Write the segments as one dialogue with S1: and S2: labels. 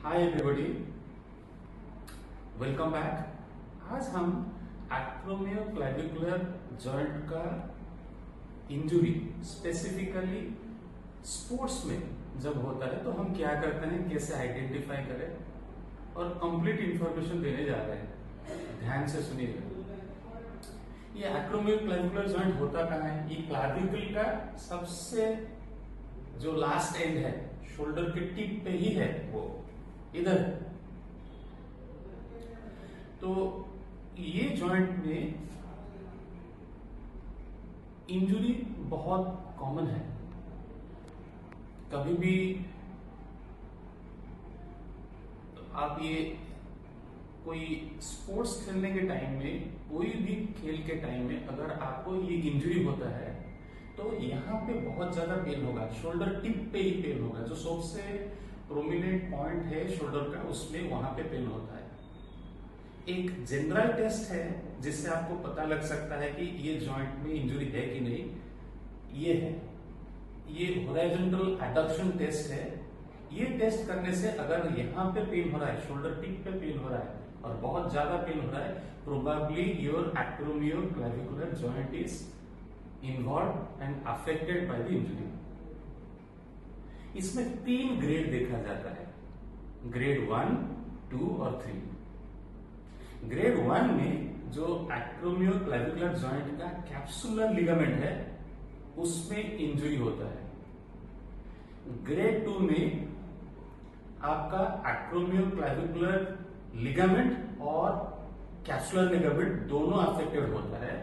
S1: Hi everybody, welcome back. आज हम acromioclavicular joint का इंजुरी स्पेसिफिकली स्पोर्ट्स में जब होता है तो हम क्या करते हैं, कैसे आइडेंटिफाई करें और कंप्लीट इंफॉर्मेशन देने जा रहे हैं। ध्यान से सुनिएगा। ये एक्रोमियोक्लेविकुलर जॉइंट होता कहाँ है? ये क्लाविकल का सबसे जो लास्ट एंड है, शोल्डर के टिप पे ही है, वो इधर। तो ये जॉइंट में इंजुरी बहुत कॉमन है। कभी भी आप ये कोई स्पोर्ट्स खेलने के टाइम में, कोई भी खेल के टाइम में अगर आपको ये इंजरी होता है तो यहाँ पे बहुत ज्यादा पेन होगा। शोल्डर टिप पे ही पेन होगा, जो सबसे प्रोमिनेंट पॉइंट है शोल्डर का, उसमें वहां पे पेन होता है। एक जनरल टेस्ट है जिससे आपको पता लग सकता है कि ये जॉइंट में इंजरी है कि नहीं। ये है, ये हॉरिजॉन्टल एडक्शन टेस्ट है। ये टेस्ट करने से अगर यहाँ पे पेन हो रहा है, शोल्डर टिप पे पेन हो रहा है और बहुत ज्यादा पेन हो रहा है, probably your acromioclavicular joint is involve and affected by the injury. इसमें 3 ग्रेड देखा जाता है, ग्रेड 1, 2 और 3। ग्रेड 1 में जो एक्रोमियोक्लेविकुलर जॉइंट का कैप्सुलर लिगामेंट है उसमें इंजरी होता है। ग्रेड 2 में आपका एक्रोमियोक्लेविकुलर लिगामेंट और कैप्सुलर लिगामेंट दोनों अफेक्टेड होता है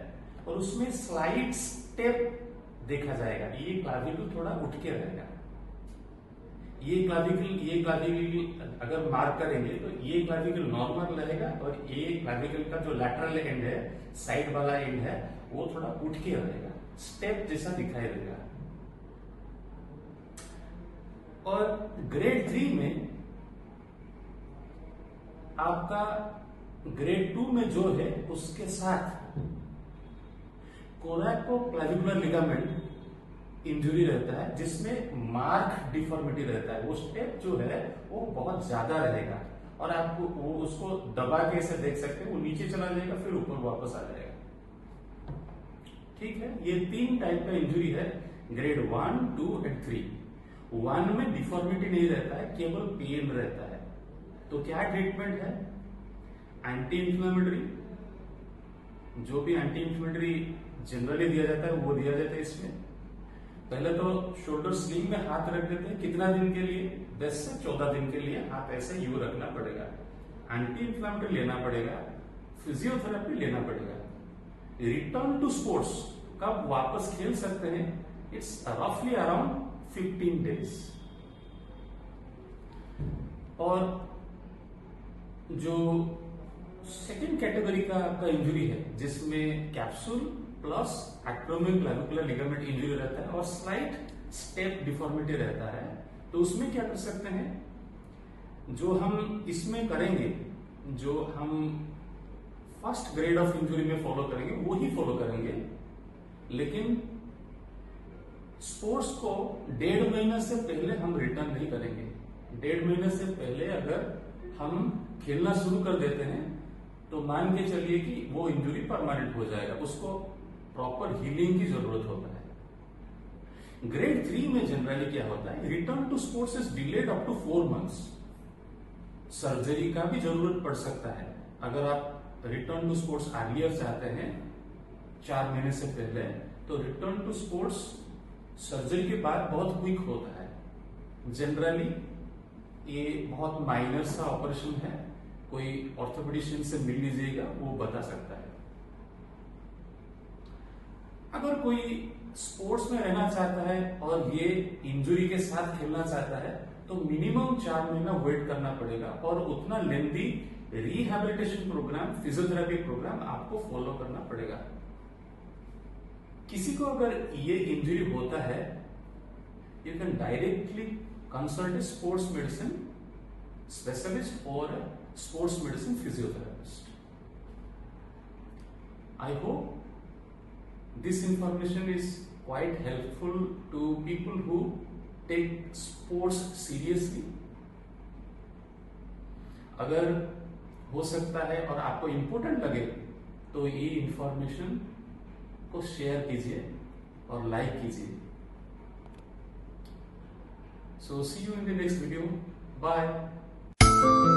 S1: और उसमें स्लाइड स्टेप देखा जाएगा। ये क्लाविकल थोड़ा उठ के रहेगा। ये क्लाविकल अगर मार्क करेंगे तो ये क्लाविकल नॉर्मल रहेगा और ये क्लाविकल का जो लैटरल एंड है, साइड वाला एंड है, वो थोड़ा उठ के रहेगा, स्टेप जैसा दिखाई देगा। और ग्रेड 3 में आपका ग्रेड 2 में जो है उसके साथ कोरैकोक्लेविकुलर लिगामेंट इंजुरी रहता है, जिसमें मार्क डिफॉर्मिटी रहता है। वो स्टेप जो है वो बहुत ज्यादा रहेगा और आपको वो उसको दबा के ऐसे देख सकते हैं, वो नीचे चला जाएगा फिर ऊपर वापस आ जाएगा। ठीक है, ये 3 टाइप का इंजुरी है, ग्रेड 1, 2 एंड 3। 1 में डिफॉर्मिटी नहीं रहता है, केवल पेन रहता है। तो क्या ट्रीटमेंट है? एंटी इंफ्लेमेटरी, जो भी एंटी इंफ्लेमेटरी जनरली दिया जाता है वो दिया जाता है। इसमें पहले तो शोल्डर स्लिंग में हाथ रख देते हैं। कितना दिन के लिए? 10 से 14 दिन के लिए हाथ ऐसे यूं रखना पड़ेगा। एंटी इंफ्लेमेटरी लेना पड़ेगा, फिजियोथेरेपी लेना पड़ेगा। रिटर्न टू स्पोर्ट्स कब वापस खेल सकते हैं? इट्स रफली अराउंड 15 डेज। और जो सेकेंड कैटेगरी का आपका इंजुरी है, जिसमें capsule plus acromioclavicular ligament injury रहता है और स्लाइट स्टेप डिफॉर्मिटी रहता है, तो उसमें क्या कर सकते हैं? जो हम इसमें करेंगे, जो हम फर्स्ट ग्रेड ऑफ इंजुरी में फॉलो करेंगे वो ही फॉलो करेंगे, लेकिन स्पोर्ट्स को 1.5 महीना से पहले हम रिटर्न नहीं करेंगे। 1.5 महीने से पहले अगर हम खेलना शुरू कर देते हैं तो मान के चलिए कि वो इंजुरी परमानेंट हो जाएगा, उसको प्रॉपर हीलिंग की जरूरत होता है। ग्रेड 3 में जनरली क्या होता है? Return to sports is delayed up to 4 months. Surgery का भी जरूरत पड़ सकता है। अगर आप रिटर्न टू स्पोर्ट्स अर्लियर चाहते हैं, 4 महीने से पहले, तो रिटर्न टू स्पोर्ट्स सर्जरी के बाद बहुत क्विक होता है। जनरली ये बहुत माइनर सा ऑपरेशन है, कोई ऑर्थोपेडिशियन से मिल लीजिएगा, वो बता सकता है। अगर कोई स्पोर्ट्स में रहना चाहता है और ये इंजुरी के साथ खेलना चाहता है तो मिनिमम 4 महीना वेट करना पड़ेगा और उतना lengthy rehabilitation programme, physiotherapy programme आपको फॉलो करना पड़ेगा। किसी को अगर ये इंजुरी होता है, you can directly consult sports medicine specialist और sports medicine physiotherapist. I hope this information is quite helpful to people who take sports seriously. अगर हो सकता है और आपको इम्पोर्टेंट लगे तो ये इंफॉर्मेशन को शेयर कीजिए और लाइक कीजिए। So see you in the next video, bye.